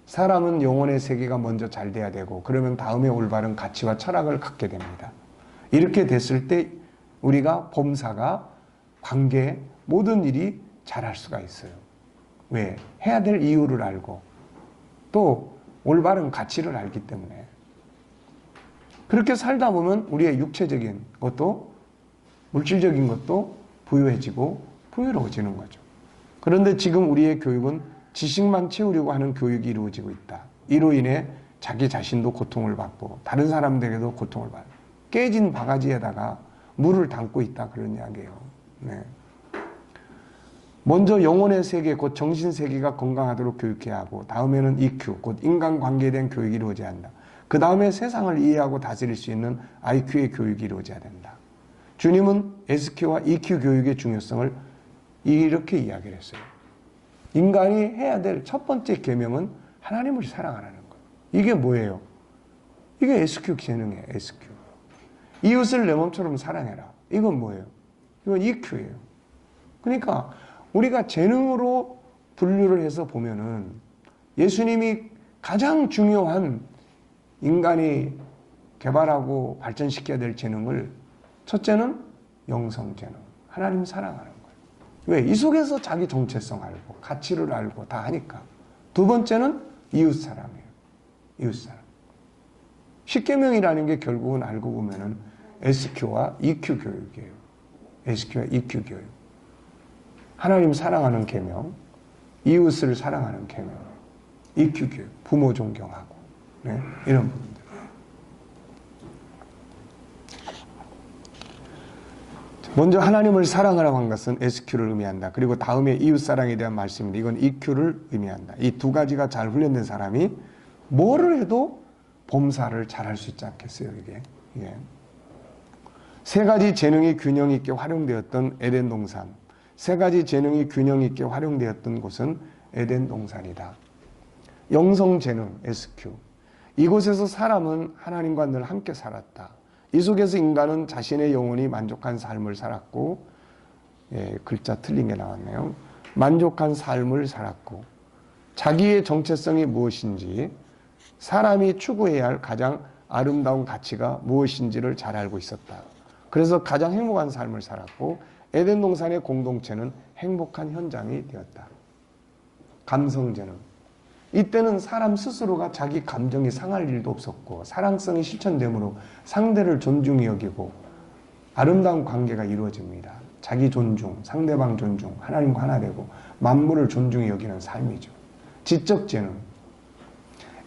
사람은 영혼의 세계가 먼저 잘 돼야 되고 그러면 다음에 올바른 가치와 철학을 갖게 됩니다. 이렇게 됐을 때 우리가 범사가 관계 모든 일이 잘할 수가 있어요. 왜? 해야 될 이유를 알고 또 올바른 가치를 알기 때문에 그렇게 살다 보면 우리의 육체적인 것도 물질적인 것도 부유해지고 풍요로워지는 거죠. 그런데 지금 우리의 교육은 지식만 채우려고 하는 교육이 이루어지고 있다. 이로 인해 자기 자신도 고통을 받고 다른 사람들에게도 고통을 받고 깨진 바가지에다가 물을 담고 있다 그런 이야기예요. 네. 먼저 영혼의 세계 곧 정신 세계가 건강하도록 교육해야 하고 다음에는 EQ 곧 인간관계에 대한 교육이 이루어져야 한다. 그 다음에 세상을 이해하고 다스릴 수 있는 IQ의 교육이 이루어져야 된다. 주님은 SQ와 EQ 교육의 중요성을 이렇게 이야기를 했어요. 인간이 해야 될 첫 번째 계명은 하나님을 사랑하라는 거예요. 이게 뭐예요? 이게 SQ 재능이에요. SQ. 이웃을 내 몸처럼 사랑해라. 이건 뭐예요? 이건 EQ예요. 그러니까 우리가 재능으로 분류를 해서 보면은 예수님이 가장 중요한 인간이 개발하고 발전시켜야 될 재능을 첫째는 영성 재능. 하나님 사랑하는 거예요. 왜? 이 속에서 자기 정체성 알고 가치를 알고 다 하니까. 두 번째는 이웃사랑이에요. 이웃사랑. 십계명이라는 게 결국은 알고 보면은 SQ와 EQ 교육이에요. SQ와 EQ 교육. 하나님 사랑하는 계명, 이웃을 사랑하는 계명, EQ 교육, 부모 존경하고, 네? 이런 부분들. 먼저 하나님을 사랑하라고 한 것은 SQ를 의미한다. 그리고 다음에 이웃사랑에 대한 말씀인데 이건 EQ를 의미한다. 이 두 가지가 잘 훈련된 사람이 뭐를 해도 범사를 잘할 수 있지 않겠어요, 이게. 예. 세 가지 재능이 균형 있게 활용되었던 에덴 동산. 세 가지 재능이 균형 있게 활용되었던 곳은 에덴 동산이다. 영성 재능, SQ. 이곳에서 사람은 하나님과 늘 함께 살았다. 이 속에서 인간은 자신의 영혼이 만족한 삶을 살았고, 글자 틀린 게 나왔네요. 만족한 삶을 살았고, 자기의 정체성이 무엇인지, 사람이 추구해야 할 가장 아름다운 가치가 무엇인지를 잘 알고 있었다. 그래서 가장 행복한 삶을 살았고, 에덴 동산의 공동체는 행복한 현장이 되었다. 감성 재능. 이때는 사람 스스로가 자기 감정이 상할 일도 없었고 사랑성이 실천되므로 상대를 존중히 여기고 아름다운 관계가 이루어집니다. 자기 존중, 상대방 존중, 하나님과 하나 되고 만물을 존중히 여기는 삶이죠. 지적 재능.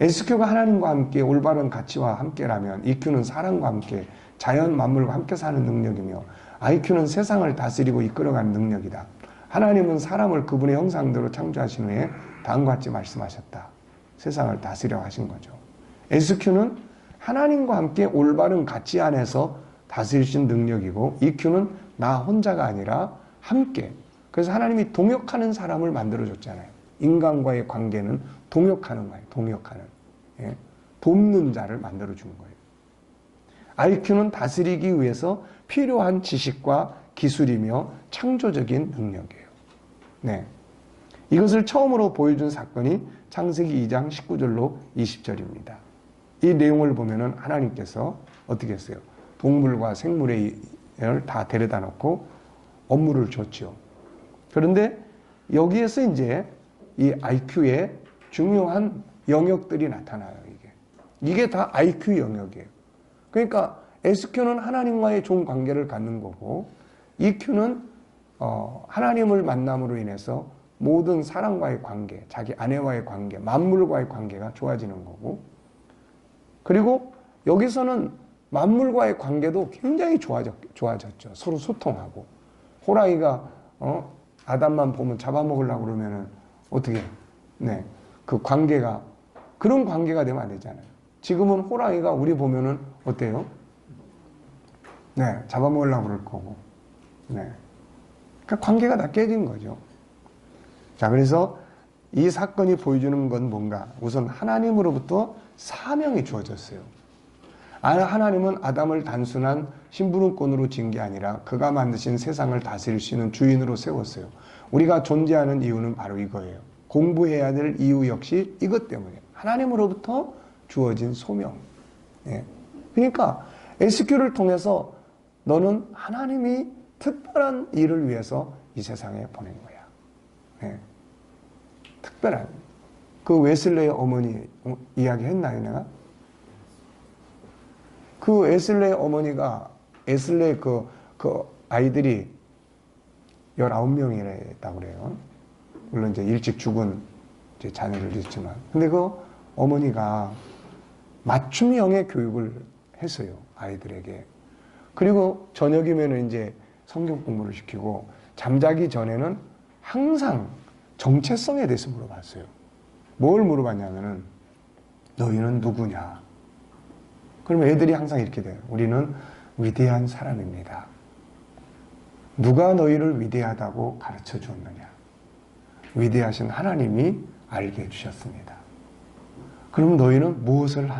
SQ가 하나님과 함께 올바른 가치와 함께라면 EQ는 사랑과 함께 자연 만물과 함께 사는 능력이며 IQ는 세상을 다스리고 이끌어가는 능력이다. 하나님은 사람을 그분의 형상대로 창조하신 후에 다음과 같이 말씀하셨다. 세상을 다스려 하신 거죠. SQ는 하나님과 함께 올바른 가치 안에서 다스리신 능력이고 EQ는 나 혼자가 아니라 함께. 그래서 하나님이 동역하는 사람을 만들어줬잖아요. 인간과의 관계는 동역하는 거예요. 동역하는. 예. 돕는 자를 만들어주는 거예요. IQ는 다스리기 위해서 필요한 지식과 기술이며 창조적인 능력이에요. 네. 이것을 처음으로 보여준 사건이 창세기 2장 19절로 20절입니다. 이 내용을 보면은 하나님께서 어떻게 했어요? 동물과 생물을 다 데려다 놓고 업무를 줬죠. 그런데 여기에서 이제 이 IQ의 중요한 영역들이 나타나요. 이게 다 IQ 영역이에요. 그러니까 SQ는 하나님과의 좋은 관계를 갖는 거고 EQ는 하나님을 만남으로 인해서 모든 사람과의 관계, 자기 아내와의 관계, 만물과의 관계가 좋아지는 거고 그리고 여기서는 만물과의 관계도 굉장히 좋아졌죠. 서로 소통하고 호랑이가 아담만 보면 잡아먹으려고 그러면은 어떻게 네, 그 관계가 그런 관계가 되면 안 되잖아요. 지금은 호랑이가 우리 보면은 어때요? 네, 잡아먹으려고 그럴 거고. 네. 그러니까 관계가 다 깨진 거죠. 자, 그래서 이 사건이 보여주는 건 뭔가? 우선 하나님으로부터 사명이 주어졌어요. 하나님은 아담을 단순한 심부름꾼으로 진 게 아니라 그가 만드신 세상을 다스릴 수 있는 주인으로 세웠어요. 우리가 존재하는 이유는 바로 이거예요. 공부해야 될 이유 역시 이것 때문이에요. 하나님으로부터 주어진 소명. 예. 그러니까 SQ를 통해서 너는 하나님이 특별한 일을 위해서 이 세상에 보낸 거야. 예. 특별한. 그 웨슬레의 어머니 이야기 했나요, 내가? 그 웨슬레의 어머니가 웨슬레의 그 아이들이 19명이랬다고 그래요. 물론 이제 일찍 죽은 이제 자녀를 있지만. 근데 그 어머니가 맞춤형의 교육을 했어요. 아이들에게. 그리고 저녁이면 이제 성경 공부를 시키고 잠자기 전에는 항상 정체성에 대해서 물어봤어요. 뭘 물어봤냐면은 너희는 누구냐? 그러면 애들이 항상 이렇게 돼요. 우리는 위대한 사람입니다. 누가 너희를 위대하다고 가르쳐 주었느냐? 위대하신 하나님이 알게 해주셨습니다. 그럼 너희는 무엇을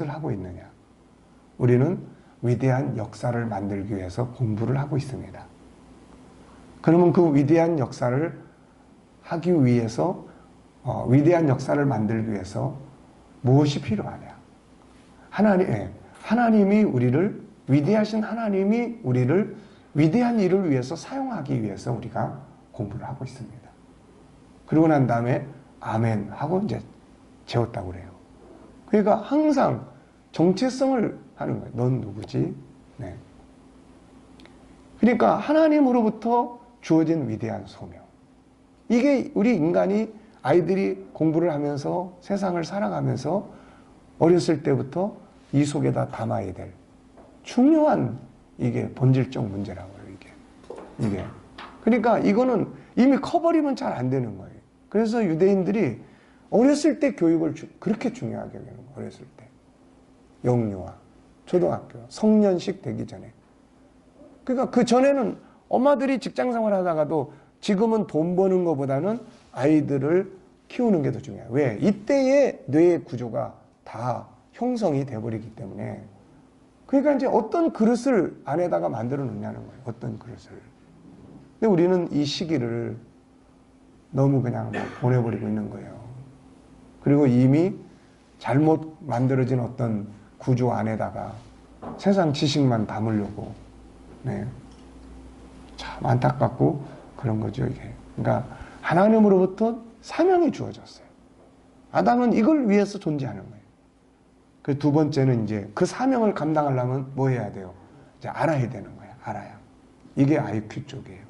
하고 있느냐? 우리는 위대한 역사를 만들기 위해서 공부를 하고 있습니다. 그러면 그 위대한 역사를 하기 위해서 위대한 역사를 만들기 위해서 무엇이 필요하냐? 하나님이 우리를 위대하신 하나님이 우리를 위대한 일을 위해서 사용하기 위해서 우리가 공부를 하고 있습니다. 그러고 난 다음에 아멘 하고 이제 재웠다고 그래요. 그러니까 항상 정체성을 하는 거예요. 넌 누구지? 네. 그러니까 하나님으로부터 주어진 위대한 소명. 이게 우리 인간이 아이들이 공부를 하면서 세상을 살아가면서 어렸을 때부터 이 속에다 담아야 될 중요한 이게 본질적 문제라고요. 이게. 그러니까 이거는 이미 커버리면 잘 안 되는 거예요. 그래서 유대인들이 어렸을 때 교육을 그렇게 중요하게 여기는 거예요. 어렸을 때. 영유아, 초등학교, 성년식 되기 전에. 그러니까 그 전에는 엄마들이 직장 생활 하다가도 지금은 돈 버는 것보다는 아이들을 키우는 게 더 중요해요. 왜? 이때의 뇌의 구조가 다 형성이 돼버리기 때문에. 그러니까 이제 어떤 그릇을 안에다가 만들어 놓냐는 거예요. 어떤 그릇을. 근데 우리는 이 시기를 너무 그냥 보내버리고 있는 거예요. 그리고 이미 잘못 만들어진 어떤 구조 안에다가 세상 지식만 담으려고. 네. 참 안타깝고 그런 거죠, 이게. 그러니까 하나님으로부터 사명이 주어졌어요. 아담은 이걸 위해서 존재하는 거예요. 그 두 번째는 이제 그 사명을 감당하려면 뭐 해야 돼요? 이제 알아야 되는 거예요. 알아야. 이게 IQ 쪽이에요.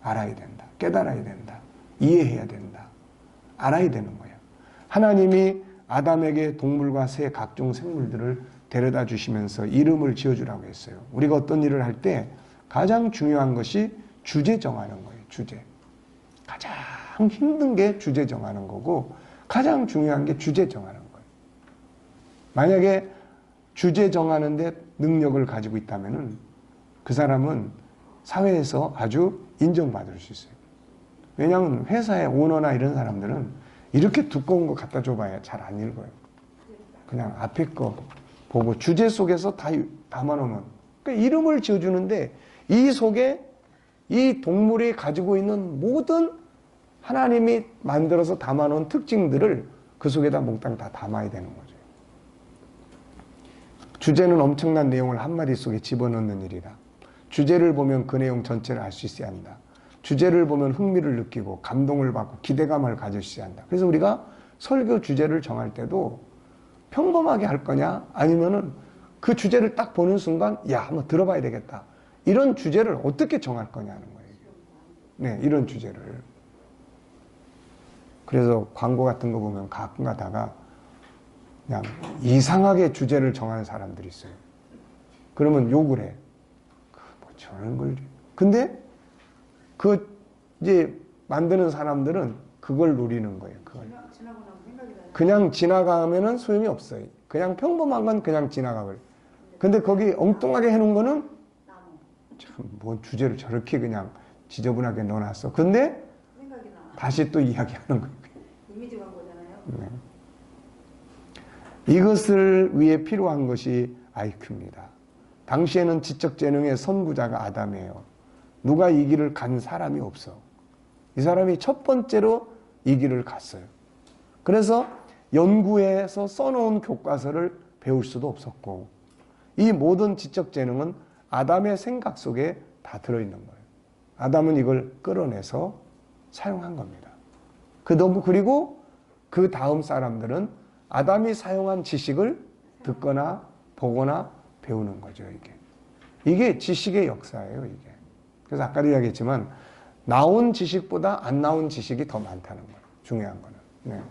알아야 된다. 깨달아야 된다. 이해해야 된다. 알아야 되는 거예요. 하나님이 아담에게 동물과 새 각종 생물들을 데려다 주시면서 이름을 지어주라고 했어요. 우리가 어떤 일을 할 때 가장 중요한 것이 주제 정하는 거예요. 주제. 가장 힘든 게 주제 정하는 거고 가장 중요한 게 주제 정하는 거예요. 만약에 주제 정하는데 능력을 가지고 있다면은 그 사람은 사회에서 아주 인정받을 수 있어요. 왜냐하면 회사의 오너나 이런 사람들은 이렇게 두꺼운 거 갖다 줘봐야 잘 안 읽어요. 그냥 앞에 거 보고 주제 속에서 다 담아놓으면 그러니까 이름을 지어주는데 이 속에 이 동물이 가지고 있는 모든 하나님이 만들어서 담아놓은 특징들을 그 속에다 몽땅 다 담아야 되는 거죠. 주제는 엄청난 내용을 한마디 속에 집어넣는 일이다. 주제를 보면 그 내용 전체를 알 수 있어야 한다. 주제를 보면 흥미를 느끼고 감동을 받고 기대감을 가질 수 있어야 한다. 그래서 우리가 설교 주제를 정할 때도 평범하게 할 거냐 아니면은 그 주제를 딱 보는 순간 야 한번 들어봐야 되겠다. 이런 주제를 어떻게 정할 거냐는 거예요. 네, 이런 주제를. 그래서 광고 같은 거 보면 가끔 가다가 그냥 이상하게 주제를 정하는 사람들이 있어요. 그러면 욕을 해. 뭐 저런 걸. 근데 그 이제 만드는 사람들은 그걸 노리는 거예요. 그걸. 그냥 지나가면은 소용이 없어요. 그냥 평범한 건 그냥 지나가버려. 근데 거기 엉뚱하게 해놓은 거는 참 뭔 주제를 저렇게 그냥 지저분하게 넣어놨어. 근데 다시 또 이야기하는 거예요. 이미지 광고잖아요. 네. 이것을 위해 필요한 것이 IQ입니다. 당시에는 지적재능의 선구자가 아담이에요. 누가 이 길을 간 사람이 없어. 이 사람이 첫 번째로 이 길을 갔어요. 그래서 연구해서 써놓은 교과서를 배울 수도 없었고 이 모든 지적재능은 아담의 생각 속에 다 들어있는 거예요. 아담은 이걸 끌어내서 사용한 겁니다. 그리고 그 다음 사람들은 아담이 사용한 지식을 듣거나 보거나 배우는 거죠. 이게 지식의 역사예요. 이게. 그래서 아까도 이야기했지만 나온 지식보다 안 나온 지식이 더 많다는 거예요. 중요한 거는. 네.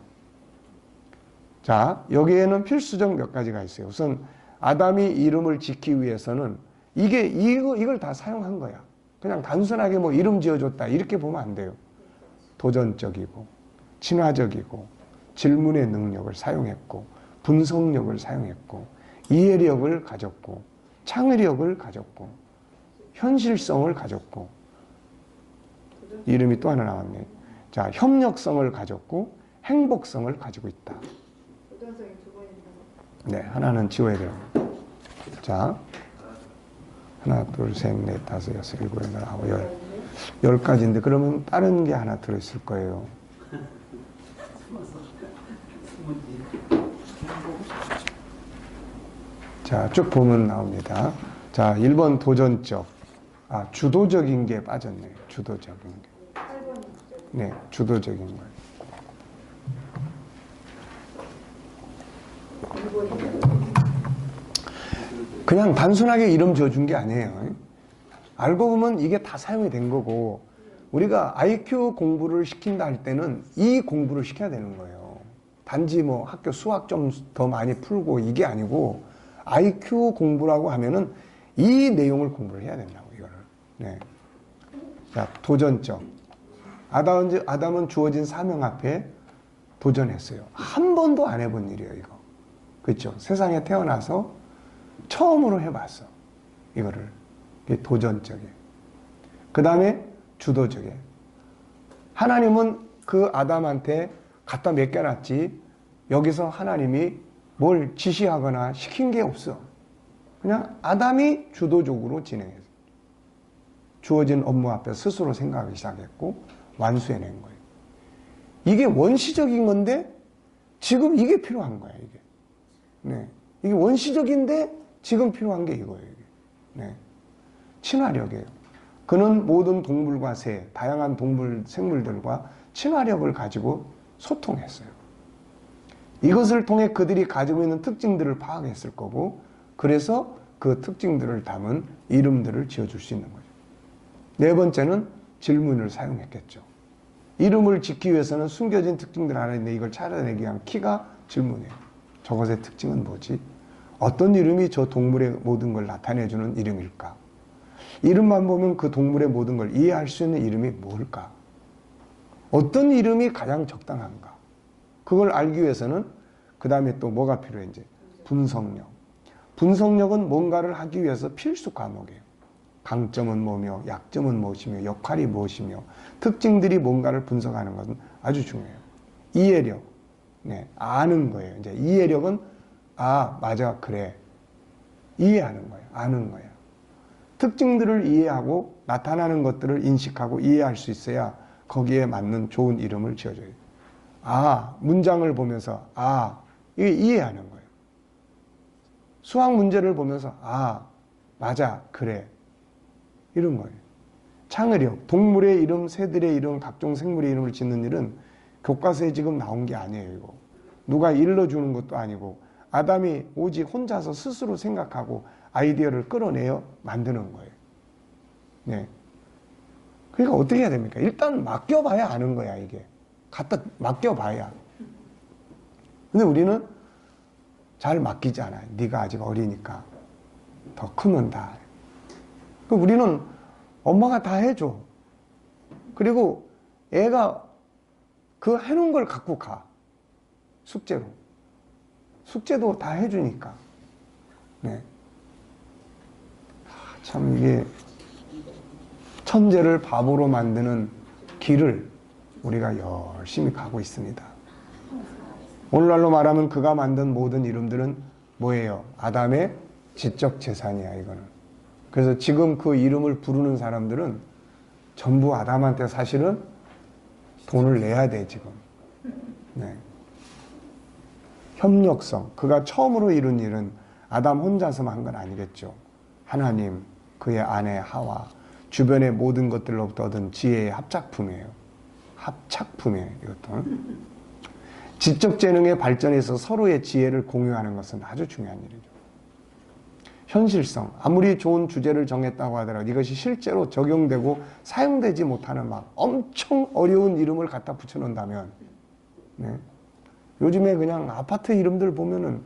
자, 여기에는 필수적 몇 가지가 있어요. 우선 아담이 이름을 짓기 위해서는 이걸 다 사용한 거야. 그냥 단순하게 뭐 이름 지어줬다 이렇게 보면 안 돼요. 도전적이고 친화적이고 질문의 능력을 사용했고 분석력을 사용했고 이해력을 가졌고 창의력을 가졌고 현실성을 가졌고 이름이 또 하나 나왔네. 자, 협력성을 가졌고 행복성을 가지고 있다. 네, 하나는 지워야 돼요. 자, 하나, 둘, 셋, 넷, 다섯, 여섯, 일곱, 여덟, 아홉, 열 가지인데 그러면 다른 게 하나 들어있을 거예요. 자, 쭉 보면 나옵니다. 자, 1번 도전적. 주도적인 게 빠졌네요. 주도적인 게. 네, 주도적인 거예요. 그냥 단순하게 이름 지어준 게 아니에요. 알고 보면 이게 다 사용이 된 거고 우리가 IQ 공부를 시킨다 할 때는 이 공부를 시켜야 되는 거예요. 단지 뭐 학교 수학 좀 더 많이 풀고 이게 아니고 IQ 공부라고 하면은 이 내용을 공부를 해야 된다고 이거를. 네. 자, 도전적. 아담은 주어진 사명 앞에 도전했어요. 한 번도 안 해본 일이에요, 이거. 그렇죠? 세상에 태어나서 처음으로 해봤어. 이거를. 이게 도전적이에요. 그 다음에 주도적이에요. 하나님은 그 아담한테 갖다 맡겨놨지 여기서 하나님이 뭘 지시하거나 시킨 게 없어. 그냥 아담이 주도적으로 진행했어요. 주어진 업무 앞에 스스로 생각하기 시작했고 완수해낸 거예요. 이게 원시적인 건데 지금 이게 필요한 거야. 이게. 네. 이게 원시적인데 지금 필요한 게 이거예요. 이게. 네. 친화력이에요. 그는 모든 동물과 새, 다양한 동물, 생물들과 친화력을 가지고 소통했어요. 이것을 통해 그들이 가지고 있는 특징들을 파악했을 거고 그래서 그 특징들을 담은 이름들을 지어줄 수 있는 거죠. 네 번째는 질문을 사용했겠죠. 이름을 짓기 위해서는 숨겨진 특징들 하나 있는데 이걸 찾아내기 위한 키가 질문이에요. 저것의 특징은 뭐지? 어떤 이름이 저 동물의 모든 걸 나타내주는 이름일까? 이름만 보면 그 동물의 모든 걸 이해할 수 있는 이름이 뭘까? 어떤 이름이 가장 적당한가? 그걸 알기 위해서는 그 다음에 또 뭐가 필요한지 분석력. 분석력은 뭔가를 하기 위해서 필수 과목이에요. 강점은 뭐며 약점은 무엇이며 역할이 무엇이며 특징들이 뭔가를 분석하는 것은 아주 중요해요. 이해력, 네, 아는 거예요. 이제 이해력은 아 맞아 그래 이해하는 거예요. 아는 거예요. 특징들을 이해하고 나타나는 것들을 인식하고 이해할 수 있어야 거기에 맞는 좋은 이름을 지어줘요. 아 문장을 보면서 아 이게 이해하는 거예요. 수학 문제를 보면서 아 맞아 그래 이런 거예요. 창의력, 동물의 이름, 새들의 이름, 각종 생물의 이름을 짓는 일은 교과서에 지금 나온 게 아니에요. 이거 누가 일러주는 것도 아니고 아담이 오직 혼자서 스스로 생각하고 아이디어를 끌어내어 만드는 거예요. 네. 그러니까 어떻게 해야 됩니까? 일단 맡겨봐야 아는 거야 이게. 갖다 맡겨봐야. 근데 우리는 잘 맡기지 않아요. 네가 아직 어리니까 더 크면 다. 우리는 엄마가 다 해줘. 그리고 애가 그 해놓은 걸 갖고 가. 숙제로. 숙제도 다 해주니까. 네. 참 이게 천재를 바보로 만드는 길을 우리가 열심히 가고 있습니다. 오늘날로 말하면 그가 만든 모든 이름들은 뭐예요? 아담의 지적 재산이야 이거는. 그래서 지금 그 이름을 부르는 사람들은 전부 아담한테 사실은 돈을 내야 돼 지금. 네. 협력성. 그가 처음으로 이룬 일은 아담 혼자서만 한 건 아니겠죠. 하나님, 그의 아내 하와, 주변의 모든 것들로부터 얻은 지혜의 합작품이에요. 합작품이에요 이것도. 지적 재능의 발전에서 서로의 지혜를 공유하는 것은 아주 중요한 일이죠. 현실성. 아무리 좋은 주제를 정했다고 하더라도 이것이 실제로 적용되고 사용되지 못하는 막 엄청 어려운 이름을 갖다 붙여놓는다면, 네. 요즘에 그냥 아파트 이름들 보면은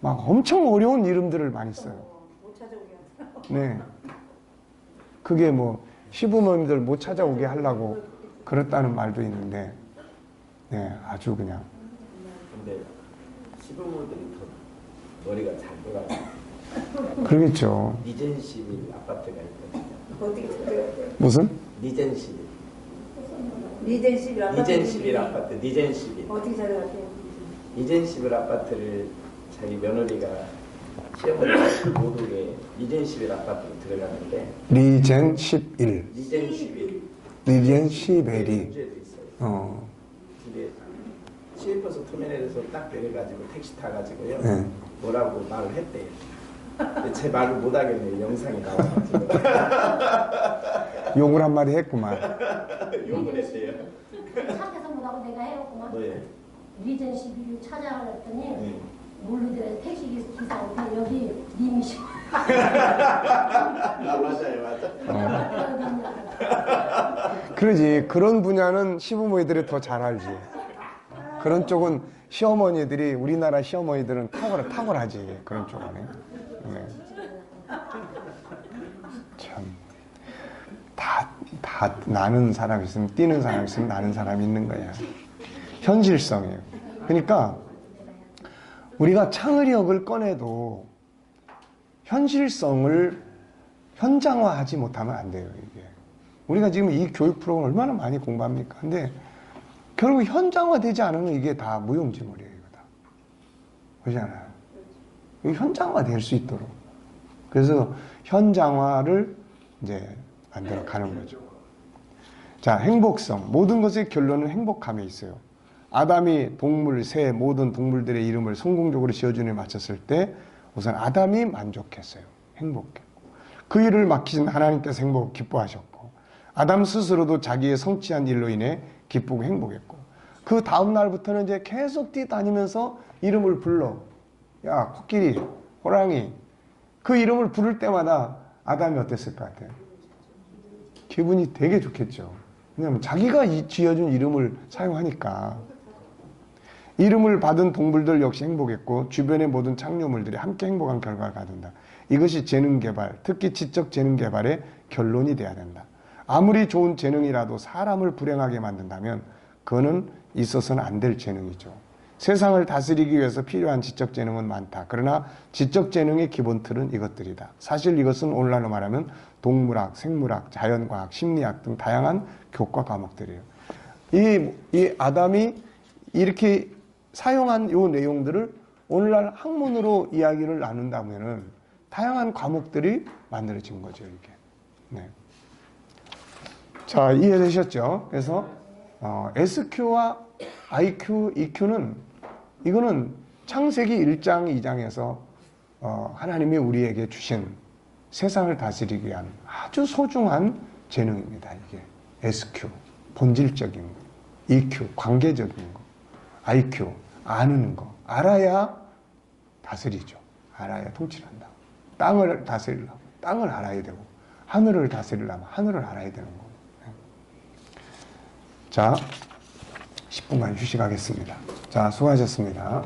막 엄청 어려운 이름들을 많이 써요. 못 찾아오게 하더라고. 네. 그게 뭐 시부모님들 못 찾아오게 하려고 그렇다는 말도 있는데, 네, 아주 그냥. 근데 시부모들이 더 머리가 잘 돌아가요. 그러겠죠. 리젠시빌 아파트가 있거든요. 어떻게 찾아가요? 무슨? 리젠시빌. 리젠시빌 아파트. 리젠시빌 아파트. 리젠시빌. 어떻게 찾아갔대요? 리젠시빌 아파트를 자기 며느리가 시어머니 못 오게 리젠시빌 아파트로 들어가는데 리젠 11. 리젠시빌. 리젠 11이. 문제도 있어요. 근데 시외버스 터미널에서 딱 내려가지고 택시 타가지고요. 네. 뭐라고 말을 했대요. 근데 제 말을 못 하겠네요. 영상이 나와가지고. 욕을 한마디 했구만. 욕을 했대요. 착해서 못하고 내가 해왔구만. 네. 리젠 11을 찾아가 그랬더니 네. 모르더래 택시 기사한테 여기 님이시고 맞아요. 그러지. 그런 분야는 시부모님들이 더 잘 알지. 그런 쪽은 시어머니들이, 우리나라 시어머니들은 탁월하지. 그런 쪽은. 네. 참. 다 나는 사람이 있으면, 뛰는 사람이 있으면 나는 사람이 있는 거야. 현실성이에요. 그러니까 우리가 창의력을 꺼내도 현실성을 현장화하지 못하면 안 돼요, 이게. 우리가 지금 이 교육 프로그램을 얼마나 많이 공부합니까? 근데 결국 현장화되지 않으면 이게 다 무용지물이에요, 이거 다. 그렇잖아요. 현장화될 수 있도록. 그래서 현장화를 이제 만들어 가는 거죠. 자, 행복성. 모든 것의 결론은 행복함에 있어요. 아담이 동물, 새, 모든 동물들의 이름을 성공적으로 지어주는 데 맞췄을 때 우선 아담이 만족했어요. 행복했고. 그 일을 맡기신 하나님께서 기뻐하셨고, 아담 스스로도 자기의 성취한 일로 인해 기쁘고 행복했고, 그 다음 날부터는 이제 계속 뛰다니면서 이름을 불러. 야, 코끼리, 호랑이. 그 이름을 부를 때마다 아담이 어땠을 것 같아요? 기분이 되게 좋겠죠. 왜냐하면 자기가 지어준 이름을 사용하니까. 이름을 받은 동물들 역시 행복했고 주변의 모든 창조물들이 함께 행복한 결과를 가진다. 이것이 재능 개발, 특히 지적 재능 개발의 결론이 돼야 된다. 아무리 좋은 재능이라도 사람을 불행하게 만든다면 그거는 있어서는 안 될 재능이죠. 세상을 다스리기 위해서 필요한 지적 재능은 많다. 그러나 지적 재능의 기본 틀은 이것들이다. 사실 이것은 오늘날로 말하면 동물학, 생물학, 자연과학, 심리학 등 다양한 교과 과목들이에요. 이 아담이 이렇게 사용한 요 내용들을 오늘날 학문으로 이야기를 나눈다면은 다양한 과목들이 만들어진 거죠, 이게. 네. 자, 이해되셨죠? 그래서 SQ와 IQ, EQ는 이거는 창세기 1장, 2장에서 하나님이 우리에게 주신 세상을 다스리기 위한 아주 소중한 재능입니다. 이게 SQ, 본질적인 거, EQ, 관계적인 거, IQ, 아는 거, 알아야 다스리죠. 알아야 통치한다. 땅을 다스리려면 땅을 알아야 되고, 하늘을 다스리려면 하늘을 알아야 되는 거고. 자, 10분간 휴식하겠습니다. 자, 수고하셨습니다.